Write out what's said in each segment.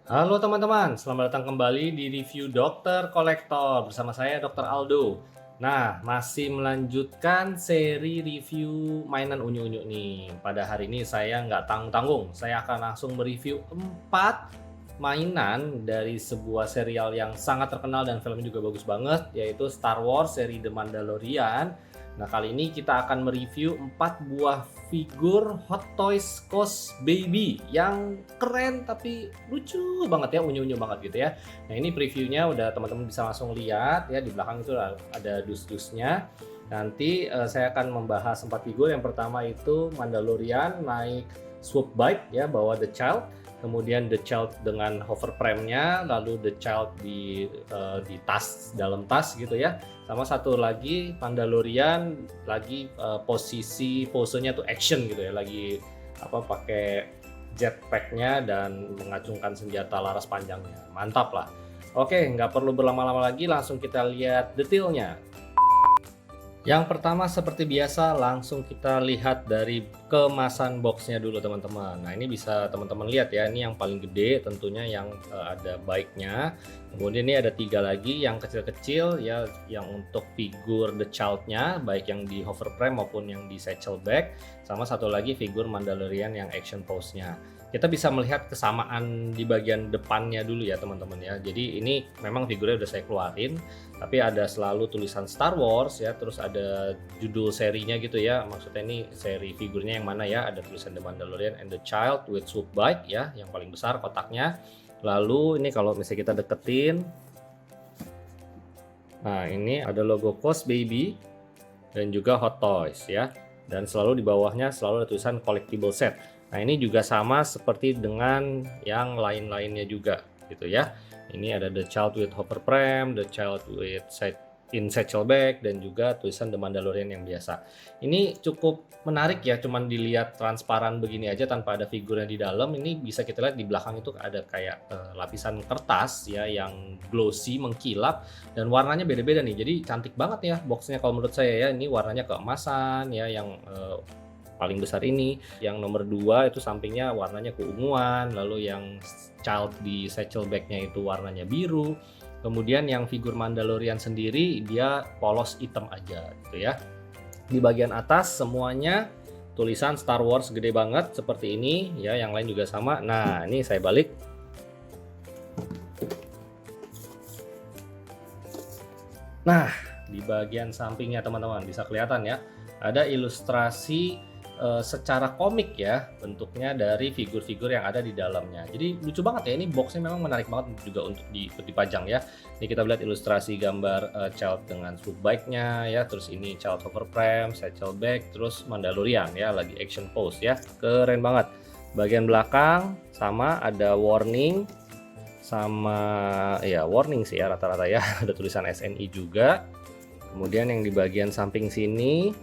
Halo teman-teman, selamat datang kembali di review Dokter Kolektor bersama saya Dr. Aldo. Nah, masih melanjutkan seri review mainan unyu-unyu nih. Pada hari ini saya nggak tanggung-tanggung, saya akan langsung mereview 4 mainan dari sebuah serial yang sangat terkenal dan filmnya juga bagus banget, yaitu Star Wars seri The Mandalorian. Nah, kali ini kita akan mereview 4 buah figur Hot Toys Cos Baby yang keren tapi lucu banget ya, unyu-unyu banget gitu ya. Nah, ini previewnya udah teman-teman bisa langsung lihat ya, di belakang itu ada dus-dusnya. Nanti saya akan membahas 4 figur. Yang pertama itu Mandalorian naik swoop bike ya, bawa The Child. Kemudian The Child dengan hover frame-nya, lalu The Child di tas, dalam tas gitu ya. Sama satu lagi Mandalorian lagi posenya tuh action gitu ya, lagi pakai jetpack-nya dan mengacungkan senjata laras panjangnya. Mantap lah. Oke, nggak perlu berlama-lama lagi, langsung kita lihat detailnya. Yang pertama seperti biasa langsung kita lihat dari kemasan boxnya dulu teman-teman. Nah, ini bisa teman-teman lihat ya, ini yang paling gede tentunya yang ada bike-nya. Kemudian ini ada 3 lagi yang kecil-kecil ya, yang untuk figur The Child-nya, baik yang di hover frame maupun yang di satchel bag. Sama satu lagi figur Mandalorian yang action pose-nya. Kita bisa melihat kesamaan di bagian depannya dulu ya teman-teman ya. Jadi ini memang figurnya udah saya keluarin, tapi ada selalu tulisan Star Wars ya, terus ada judul serinya gitu ya. Maksudnya ini seri figurnya yang mana ya, ada tulisan The Mandalorian and the Child with swoop bike ya, yang paling besar kotaknya. Lalu ini kalau misalnya kita deketin, nah ini ada logo Cos Baby dan juga Hot Toys ya, dan selalu di bawahnya selalu ada tulisan collectible set. Nah, ini juga sama seperti dengan yang lain-lainnya juga gitu ya. Ini ada The Child with hover frame, The Child with satchel bag, dan juga tulisan The Mandalorian yang biasa. Ini cukup menarik ya, cuman dilihat transparan begini aja tanpa ada figurnya di dalam. Ini bisa kita lihat di belakang itu ada kayak lapisan kertas ya yang glossy, mengkilap, dan warnanya beda-beda nih. Jadi cantik banget ya boxnya kalau menurut saya ya. Ini warnanya keemasan ya, yang paling besar ini. Yang nomor 2 itu sampingnya warnanya keunguan, lalu yang Child di satchel bag-nya itu warnanya biru. Kemudian yang figur Mandalorian sendiri dia polos hitam aja gitu ya. Di bagian atas semuanya tulisan Star Wars gede banget seperti ini ya, yang lain juga sama. Nah, ini saya balik. Nah, di bagian sampingnya teman-teman bisa kelihatan ya, ada ilustrasi secara komik ya bentuknya dari figur-figur yang ada di dalamnya. Jadi lucu banget ya, ini boxnya memang menarik banget juga untuk dipajang ya. Ini kita lihat ilustrasi gambar Child dengan swoop bike-nya ya, terus ini Child hover frame, satchel bag, terus Mandalorian ya lagi action pose ya. Keren banget. Bagian belakang sama ada warning, sama ya warning sih ya rata-rata ya. Ada tulisan SNI juga. Kemudian yang di bagian samping sini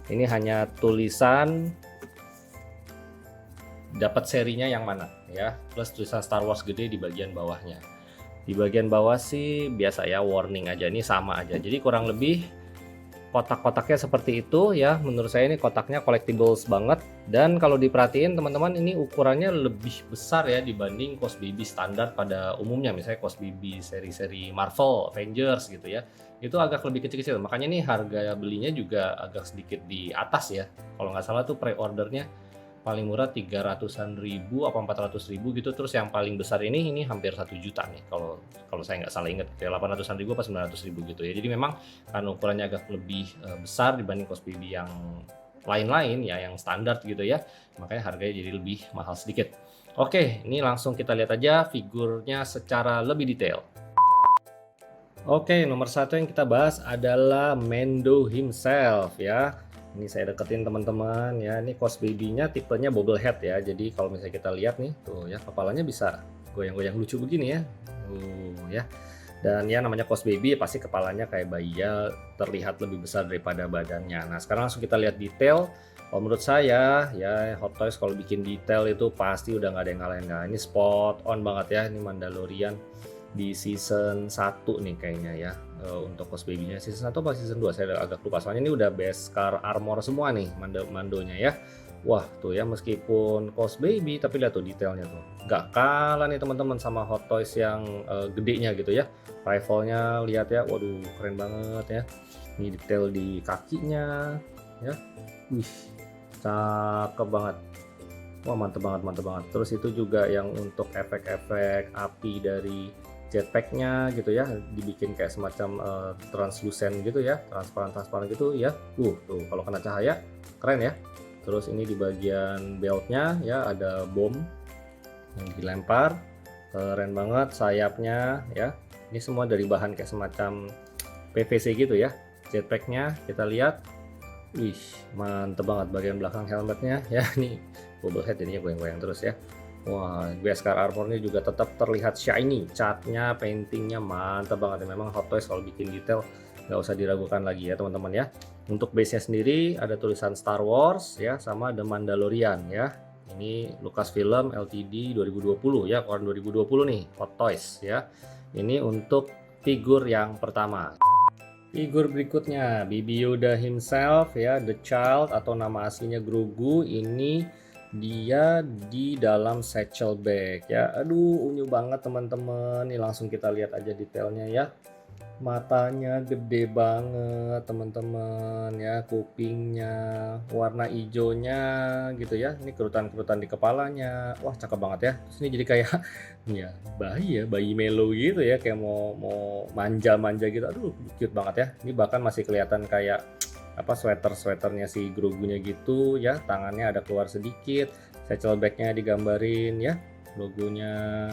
ini hanya tulisan dapat serinya yang mana ya, plus tulisan Star Wars gede di bagian bawahnya. Di bagian bawah sih biasa ya, warning aja, ini sama aja. Jadi kurang lebih kotak-kotaknya seperti itu ya. Menurut saya ini kotaknya collectibles banget, dan kalau diperhatiin teman-teman, ini ukurannya lebih besar ya dibanding Cos Baby standar pada umumnya. Misalnya Cos Baby seri-seri Marvel, Avengers gitu ya, itu agak lebih kecil-kecil. Makanya ini harga belinya juga agak sedikit di atas ya. Kalau nggak salah tuh pre-ordernya paling murah 300-an ribu apa 400 ribu gitu. Terus yang paling besar ini hampir 1 juta nih kalau saya nggak salah ingat ya, 800-an ribu apa 900 ribu gitu ya. Jadi memang kan ukurannya agak lebih besar dibanding Cos Baby yang lain-lain ya, yang standar gitu ya, makanya harganya jadi lebih mahal sedikit. Oke, ini langsung kita lihat aja figurnya secara lebih detail. Oke, nomor 1 yang kita bahas adalah Mando himself ya. Ini saya deketin teman-teman ya. Ini Cos Baby-nya tipenya bobblehead ya. Jadi kalau misalnya kita lihat nih tuh ya, kepalanya bisa goyang-goyang lucu begini ya. Ya. Dan ya namanya Cos Baby pasti kepalanya kayak bayi ya, terlihat lebih besar daripada badannya. Nah, sekarang langsung kita lihat detail. Kalau menurut saya ya, Hot Toys kalau bikin detail itu pasti udah nggak ada yang ngalahin. Nah, ini spot on banget ya. Ini Mandalorian di season 1 nih kayaknya ya. untuk Cos Baby-nya season 1 apa season 2 saya agak lupa, soalnya ini udah Beskar Armor semua nih mandonya ya. Wah tuh ya, meskipun Cos Baby tapi lihat tuh detailnya tuh nggak kalah nih teman-teman sama Hot Toys yang gedenya gitu ya. Rifle-nya lihat ya, waduh keren banget ya. Ini detail di kakinya ya, wih cakep banget. Wah mantep banget. Terus itu juga yang untuk efek-efek api dari jetpacknya gitu ya, dibikin kayak semacam translucent gitu ya, transparan gitu ya. Tuh kalau kena cahaya keren ya. Terus ini di bagian beltnya ya ada bom yang dilempar, keren banget. Sayapnya ya, ini semua dari bahan kayak semacam PVC gitu ya. Jetpacknya kita lihat, wih mantep banget. Bagian belakang helmetnya ya, ini bubble head jadinya goyang-goyang terus ya. Wah, Beskar Armor-nya juga tetap terlihat shiny, catnya, paintingnya mantep banget ya. Memang Hot Toys kalau bikin detail nggak usah diragukan lagi ya teman-teman ya. Untuk base-nya sendiri ada tulisan Star Wars ya, sama The Mandalorian ya. Ini Lucasfilm Ltd 2020 ya, tahun 2020 nih Hot Toys ya. Ini untuk figur yang pertama. Figur berikutnya Baby Yoda himself ya, The Child atau nama aslinya Grogu. Ini dia di dalam satchel bag ya. Aduh unyu banget teman-teman. Ini langsung kita lihat aja detailnya ya. Matanya gede banget teman-teman ya, kupingnya warna hijaunya gitu ya. Ini kerutan-kerutan di kepalanya. Wah cakep banget ya. Terus ini jadi kayak ya bayi Melo gitu ya, kayak mau manja-manja gitu. Aduh cute banget ya. Ini bahkan masih kelihatan kayak apa sweaternya si Grogunya gitu ya. Tangannya ada keluar sedikit, satchel bagnya digambarin ya, logonya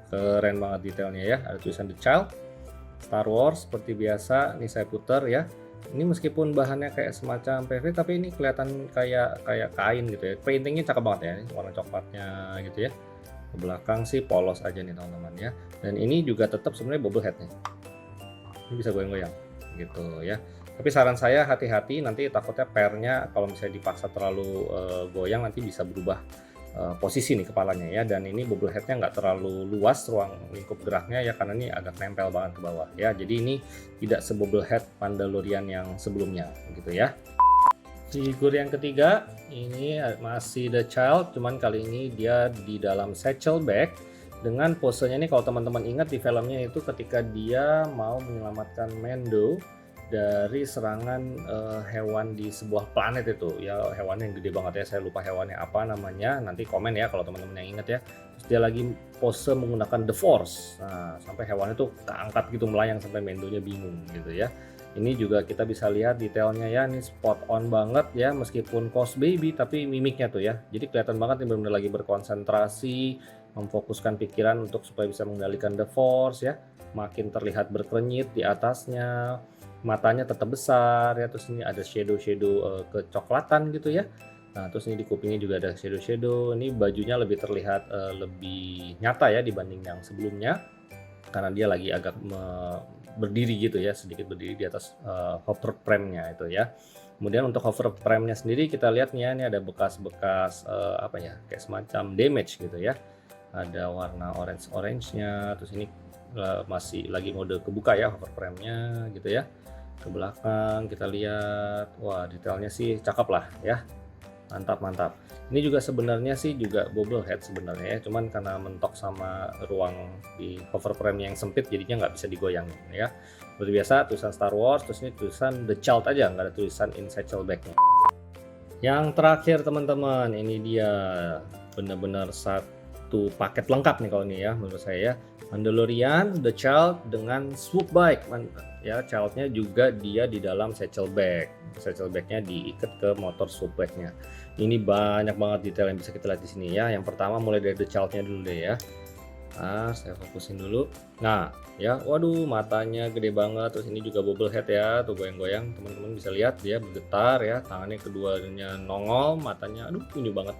keren banget detailnya ya. Ada tulisan The Child, Star Wars seperti biasa. Ini saya putar ya. Ini meskipun bahannya kayak semacam PVC tapi ini kelihatan kayak kain gitu ya. Paintingnya cakep banget ya, warna coklatnya gitu ya. Ke belakang sih polos aja nih teman-teman ya. Dan ini juga tetap sebenarnya bubble headnya. Ini bisa goyang-goyang gitu ya. Tapi saran saya hati-hati, nanti takutnya pernya kalau misalnya dipaksa terlalu goyang nanti bisa berubah posisi nih kepalanya ya. Dan ini bubble headnya nggak terlalu luas ruang lingkup geraknya ya, karena ini agak nempel banget ke bawah ya. Jadi ini tidak se-bubble head Mandalorian yang sebelumnya gitu ya. Figur yang ketiga ini masih The Child, cuman kali ini dia di dalam satchel bag dengan posenya nih. Kalau teman-teman ingat di filmnya itu ketika dia mau menyelamatkan Mando dari serangan hewan di sebuah planet itu ya, hewannya yang gede banget ya, saya lupa hewannya apa namanya, nanti komen ya kalau teman-teman yang ingat ya. Terus dia lagi pose menggunakan The Force, nah sampai hewannya tuh keangkat gitu melayang sampai Mendonya bingung gitu ya. Ini juga kita bisa lihat detailnya ya, ini spot on banget ya, meskipun Cos Baby tapi mimiknya tuh ya, jadi kelihatan banget ini benar-benar lagi berkonsentrasi, memfokuskan pikiran untuk supaya bisa mengendalikan The Force ya. Makin terlihat berkerenyit di atasnya, matanya tetap besar ya. Terus ini ada shadow kecoklatan gitu ya. Nah terus ini di kupingnya juga ada shadow. Ini bajunya lebih terlihat lebih nyata ya dibanding yang sebelumnya, karena dia lagi agak berdiri gitu ya, sedikit berdiri di atas hover frame-nya itu ya. Kemudian untuk hover frame-nya sendiri kita lihat nih ya, ini ada bekas-bekas apa ya, kayak semacam damage gitu ya. Ada warna orange-nya. Terus ini masih lagi mode kebuka ya hover frame-nya gitu ya. Ke belakang kita lihat, wah detailnya sih cakep lah ya, mantap. Ini juga sebenarnya sih juga bubble head sebenarnya ya, cuman karena mentok sama ruang di hover frame yang sempit jadinya nggak bisa digoyang ya. Seperti biasa tulisan Star Wars, terus ini tulisan The Child aja, nggak ada tulisan in satchel bag-nya. Yang terakhir teman-teman, ini dia benar-benar satu paket lengkap nih kalau ini ya menurut saya ya. Mandalorian, The Child dengan swoop bike ya. Childnya juga dia di dalam satchel bag. Satchel bagnya diikat ke motor swoop bagnya. Ini banyak banget detail yang bisa kita lihat di sini ya. Yang pertama mulai dari The Child-nya dulu deh ya. Nah, saya fokusin dulu. Nah, ya, waduh, matanya gede banget. Terus ini juga bubble head ya, tuh goyang-goyang. Teman-teman bisa lihat dia bergetar ya. Tangannya keduanya nongol, matanya, aduh, unyu banget.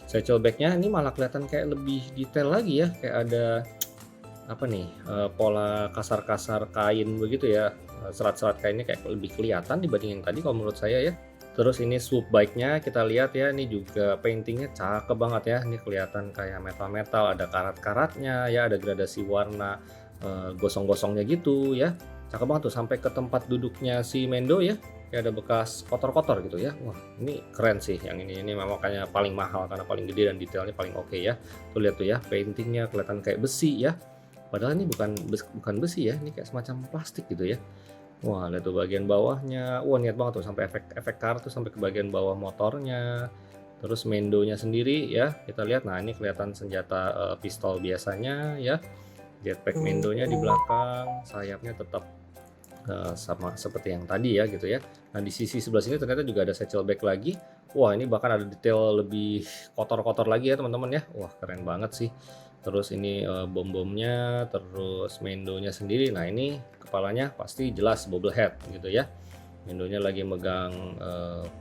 Satchel bagnya ini malah kelihatan kayak lebih detail lagi ya. Kayak ada apa nih, pola kasar-kasar kain begitu ya. Serat-serat kainnya kayak lebih kelihatan dibanding yang tadi kalau menurut saya ya. Terus ini swoop bike-nya kita lihat ya, ini juga paintingnya cakep banget ya. Ini kelihatan kayak metal-metal, ada karat-karatnya ya, ada gradasi warna gosong-gosongnya gitu ya. Cakep banget tuh sampai ke tempat duduknya si Mendo ya. Kayak ada bekas kotor-kotor gitu ya. Wah, ini keren sih yang ini. Ini memang makanya paling mahal karena paling gede dan detailnya paling oke ya. Tuh lihat tuh ya, paintingnya kelihatan kayak besi ya. Padahal ini bukan besi ya, ini kayak semacam plastik gitu ya. Wah, lihat tuh bagian bawahnya. Wah, niat banget tuh sampai efek karat tuh sampai ke bagian bawah motornya. Terus Mendonya sendiri ya, kita lihat. Nah, ini kelihatan senjata pistol biasanya ya. Jetpack Mendonya di belakang, sayapnya tetap sama seperti yang tadi ya gitu ya. Nah, di sisi sebelah sini ternyata juga ada satchel bag lagi. Wah, ini bahkan ada detail lebih kotor-kotor lagi ya teman-teman ya. Wah, keren banget sih. Terus ini bom-bomnya, terus Mendonya sendiri. Nah, ini kepalanya pasti jelas bobble head gitu ya. Mendonya lagi megang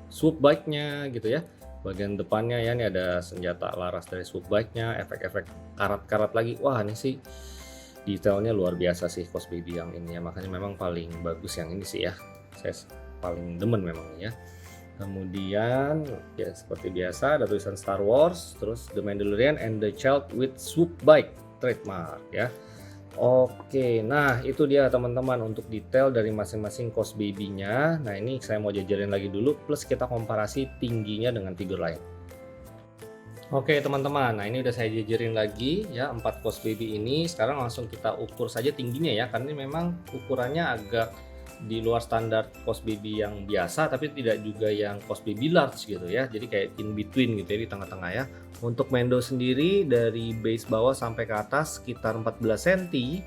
swoop bike-nya gitu ya. Bagian depannya ya, ini ada senjata laras dari swoop bike-nya, efek-efek karat-karat lagi. Wah, ini sih detailnya luar biasa sih Cos Baby yang ini ya, makanya memang paling bagus yang ini sih ya, saya paling demen memang ya. Kemudian ya seperti biasa ada tulisan Star Wars, terus The Mandalorian and the Child with Swoop Bike trademark ya. Oke, nah itu dia teman-teman untuk detail dari masing-masing Cos Baby-nya. Nah, ini saya mau jajarin lagi dulu, plus kita komparasi tingginya dengan figur lain. Oke teman-teman, nah ini udah saya jajarin lagi ya 4 Cos Baby ini. Sekarang langsung kita ukur saja tingginya ya, karena ini memang ukurannya agak di luar standar Cos Baby yang biasa, tapi tidak juga yang Cos Baby large gitu ya. Jadi kayak in between gitu ya, di tengah-tengah ya. Untuk Mendo sendiri dari base bawah sampai ke atas sekitar 14 cm.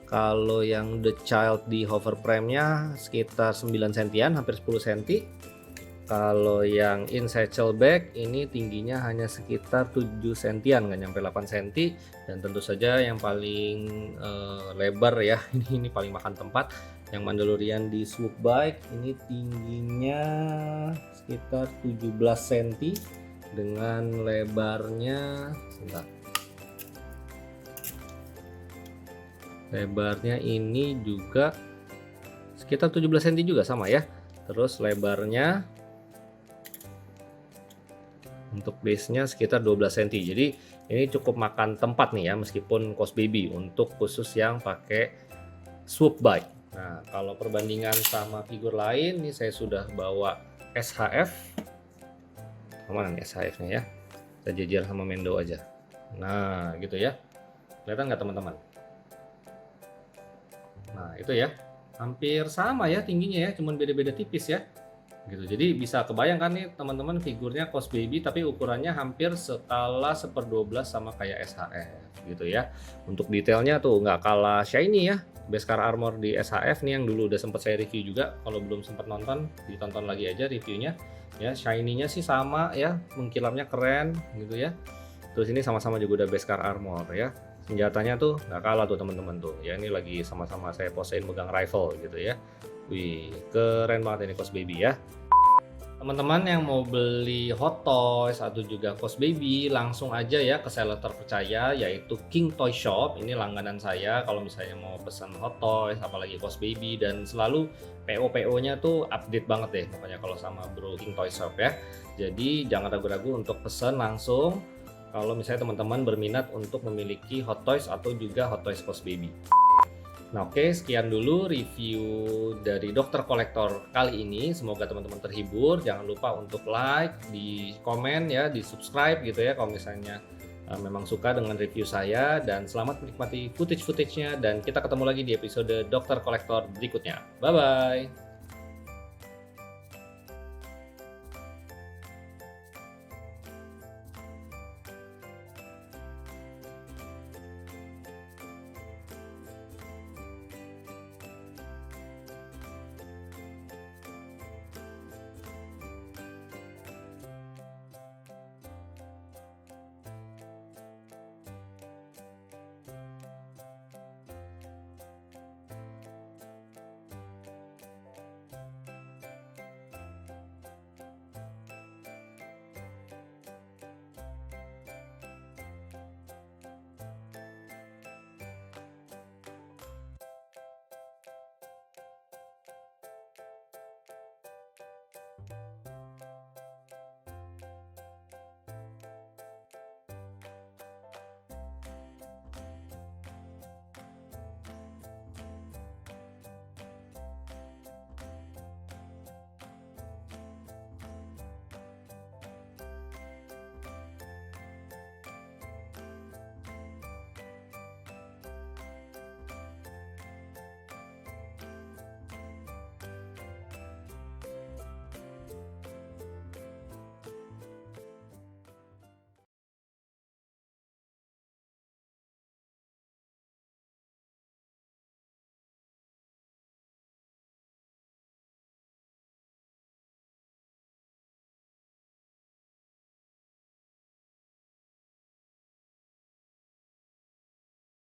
Kalau yang The Child di hover frame-nya sekitar 9 cm, hampir 10 cm. Kalau yang in satchel bag ini tingginya hanya sekitar 7 cm, nggak nyampe 8 cm. Dan tentu saja yang paling lebar ya, ini paling makan tempat. Yang Mandalorian di swoop bike ini tingginya sekitar 17 cm dengan lebarnya, sebentar. Lebarnya ini juga sekitar 17 cm juga sama ya. Terus lebarnya untuk base-nya sekitar 12 cm. Jadi ini cukup makan tempat nih ya, meskipun Cos Baby untuk khusus yang pakai swoop bike. Nah, kalau perbandingan sama figur lain, ini saya sudah bawa SHF. Mana nih SHF-nya ya? Kita jajar sama Mendo aja. Nah, gitu ya. Kelihatan nggak teman-teman? Nah, itu ya. Hampir sama ya tingginya ya, cuman beda-beda tipis ya. Gitu. Jadi bisa kebayangkan nih teman-teman figurnya Cos Baby tapi ukurannya hampir skala 1/12 sama kayak SHF gitu ya. Untuk detailnya tuh nggak kalah shiny ya. Beskar Armor di SHF nih yang dulu udah sempat saya review juga. Kalau belum sempat nonton, ditonton lagi aja reviewnya. Ya, shiny-nya sih sama ya, mengkilapnya keren gitu ya. Terus ini sama-sama juga udah Beskar Armor ya. Senjatanya tuh nggak kalah tuh teman-teman tuh. Ya, ini lagi sama-sama saya posein megang rifle gitu ya. Wih, keren banget ini Cos Baby ya. Teman-teman yang mau beli Hot Toys atau juga Cos Baby, langsung aja ya ke seller terpercaya yaitu King Toy Shop. Ini langganan saya kalau misalnya mau pesan Hot Toys apalagi Cos Baby, dan selalu PO-PO-nya tuh update banget deh pokoknya kalau sama Bro King Toy Shop ya. Jadi jangan ragu-ragu untuk pesan langsung kalau misalnya teman-teman berminat untuk memiliki Hot Toys atau juga Hot Toys Cos Baby. Nah, oke, sekian dulu review dari Dokter Kolektor kali ini. Semoga teman-teman terhibur. Jangan lupa untuk like, di komen ya, di subscribe gitu ya kalau misalnya memang suka dengan review saya. Dan selamat menikmati footage-nya, dan kita ketemu lagi di episode Dokter Kolektor berikutnya. Bye-bye!